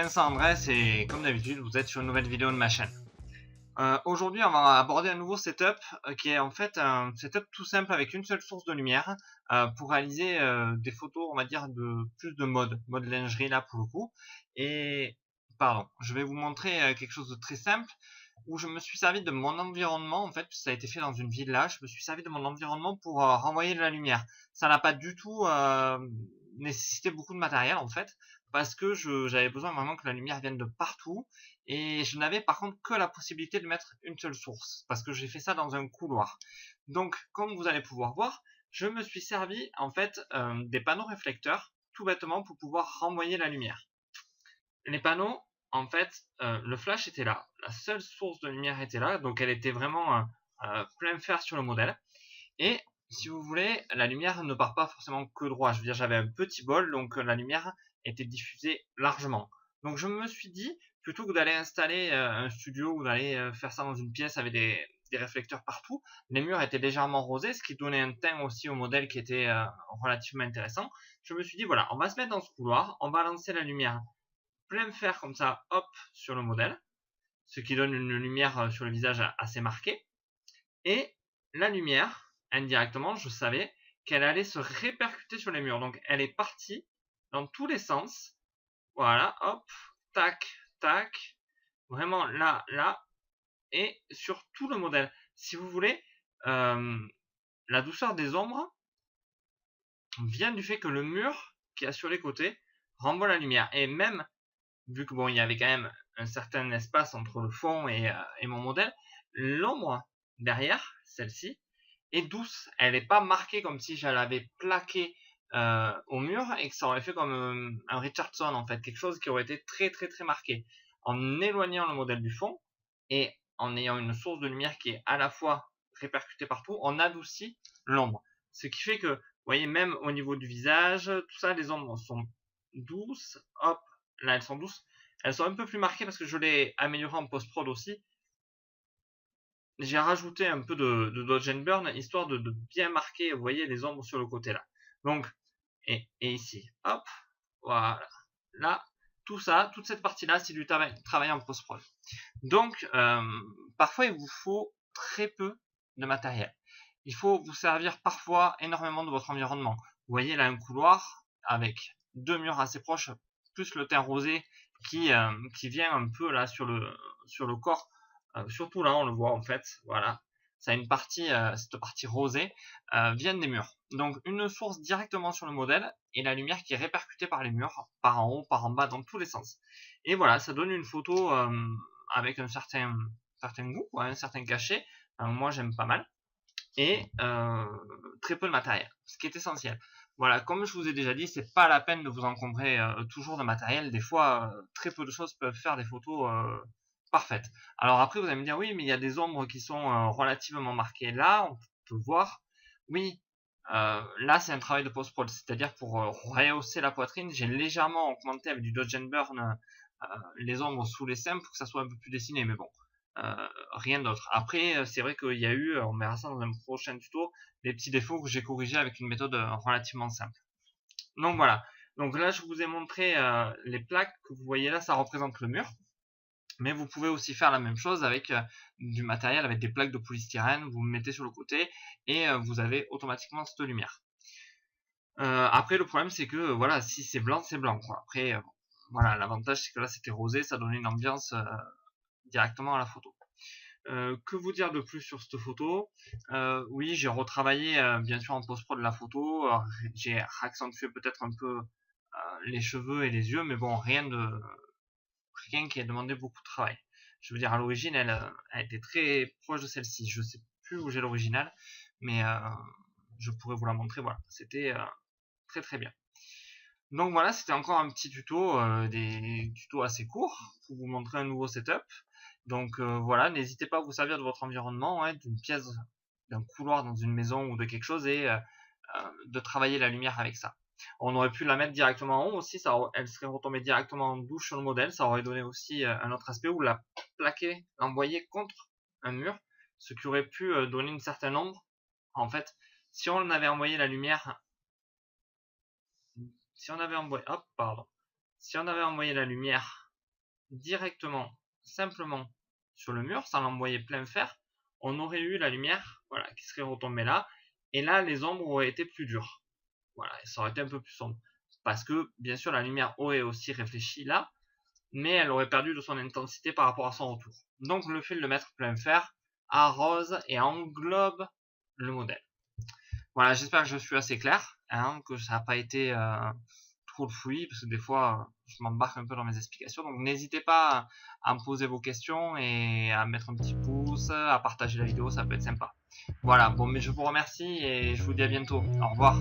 Vincent Andrès et comme d'habitude vous êtes sur une nouvelle vidéo de ma chaîne. Aujourd'hui on va aborder un nouveau setup qui est en fait un setup tout simple avec une seule source de lumière pour réaliser des photos on va dire de plus de mode lingerie là pour le coup. Et pardon, je vais vous montrer quelque chose de très simple où je me suis servi de mon environnement en fait, ça a été fait dans une villa, je me suis servi de mon environnement pour renvoyer de la lumière. Ça n'a pas du tout nécessité beaucoup de matériel en fait, parce que j'avais besoin vraiment que la lumière vienne de partout et je n'avais par contre que la possibilité de mettre une seule source parce que j'ai fait ça dans un couloir. Donc comme vous allez pouvoir voir, je me suis servi en fait des panneaux réflecteurs tout bêtement pour pouvoir renvoyer la lumière. Les panneaux, en fait, le flash était là, la seule source de lumière était là, donc elle était vraiment plein fer sur le modèle. Et si vous voulez, la lumière ne part pas forcément que droit. Je veux dire, j'avais un petit bol, donc la lumière était diffusée largement. Donc je me suis dit, plutôt que d'aller installer un studio ou d'aller faire ça dans une pièce avec des réflecteurs partout, les murs étaient légèrement rosés, ce qui donnait un teint aussi au modèle qui était relativement intéressant. Je me suis dit, voilà, on va se mettre dans ce couloir, on va lancer la lumière plein fer comme ça, hop, sur le modèle, ce qui donne une lumière sur le visage assez marquée. Et la lumière, indirectement, je savais qu'elle allait se répercuter sur les murs. Donc elle est partie dans tous les sens. Voilà, hop, tac, tac, vraiment là, là, et sur tout le modèle. Si vous voulez, la douceur des ombres vient du fait que le mur qui est sur les côtés renvoie la lumière. Et même vu que bon, il y avait quand même un certain espace entre le fond et mon modèle, l'ombre derrière, celle-ci, est douce. Elle n'est pas marquée comme si je l'avais plaquée au mur et que ça aurait fait comme un Richardson en fait, quelque chose qui aurait été très très très marqué. En éloignant le modèle du fond et en ayant une source de lumière qui est à la fois répercutée partout, on adoucit l'ombre. Ce qui fait que, vous voyez, même au niveau du visage, tout ça, les ombres sont douces. Hop, là elles sont douces. Elles sont un peu plus marquées parce que je l'ai amélioré en post-prod aussi. J'ai rajouté un peu de dodge and burn histoire de bien marquer, vous voyez, les ombres sur le côté là. Donc, et ici, hop, voilà. Là, tout ça, toute cette partie là, c'est du travail en post-prod. Donc, parfois il vous faut très peu de matériel. Il faut vous servir parfois énormément de votre environnement. Vous voyez là un couloir avec deux murs assez proches, plus le teint rosé qui vient un peu là sur le corps. Surtout là, on le voit en fait. Voilà, ça a une partie, cette partie rosée vient des murs. Donc une source directement sur le modèle et la lumière qui est répercutée par les murs, par en haut, par en bas, dans tous les sens. Et voilà, ça donne une photo avec un certain goût, ouais, un certain cachet. Moi, j'aime pas mal. Et très peu de matériel, ce qui est essentiel. Voilà, comme je vous ai déjà dit, c'est pas la peine de vous encombrer toujours de matériel. Des fois, très peu de choses peuvent faire des photos parfaites. Alors après, vous allez me dire, oui, mais il y a des ombres qui sont relativement marquées. Là, on peut voir, oui, là, c'est un travail de post-prod, c'est-à-dire pour rehausser la poitrine, j'ai légèrement augmenté avec du dodge and burn les ombres sous les seins pour que ça soit un peu plus dessiné, mais bon, rien d'autre. Après, c'est vrai qu'il y a eu, on verra ça dans un prochain tuto, des petits défauts que j'ai corrigés avec une méthode relativement simple. Donc voilà. Donc là, je vous ai montré les plaques que vous voyez là, ça représente le mur. Mais vous pouvez aussi faire la même chose avec du matériel, avec des plaques de polystyrène, vous mettez sur le côté et vous avez automatiquement cette lumière. Après, le problème, c'est que voilà, si c'est blanc, c'est blanc, quoi. Après, voilà, l'avantage, c'est que là, c'était rosé, ça donnait une ambiance directement à la photo. Que vous dire de plus sur cette photo? Oui, j'ai retravaillé bien sûr en post-prod de la photo. J'ai accentué peut-être un peu les cheveux et les yeux, mais bon, rien qui a demandé beaucoup de travail. Je veux dire, à l'origine, elle était très proche de celle-ci. Je sais plus où j'ai l'original, mais je pourrais vous la montrer. Voilà, c'était très très bien. Donc voilà, c'était encore un petit tuto, des tutos assez courts pour vous montrer un nouveau setup. Donc voilà, n'hésitez pas à vous servir de votre environnement, hein, d'une pièce, d'un couloir dans une maison ou de quelque chose et de travailler la lumière avec ça. On aurait pu la mettre directement en haut aussi, elle serait retombée directement en douche sur le modèle, ça aurait donné aussi un autre aspect où la plaquer, l'envoyer contre un mur, ce qui aurait pu donner une certaine ombre. En fait, si on avait envoyé la lumière, si on avait envoyé la lumière directement, simplement sur le mur, sans l'envoyer plein fer, on aurait eu la lumière, voilà, qui serait retombée là, et là les ombres auraient été plus dures. Voilà, et ça aurait été un peu plus sombre. Parce que, bien sûr, la lumière aurait aussi réfléchi là, mais elle aurait perdu de son intensité par rapport à son retour. Donc le fait de le mettre plein fer arrose et englobe le modèle. Voilà, j'espère que je suis assez clair, hein, que ça n'a pas été trop de fouillis, parce que des fois, je m'embarque un peu dans mes explications. Donc n'hésitez pas à me poser vos questions et à mettre un petit pouce, à partager la vidéo, ça peut être sympa. Voilà, bon, mais je vous remercie et je vous dis à bientôt. Au revoir.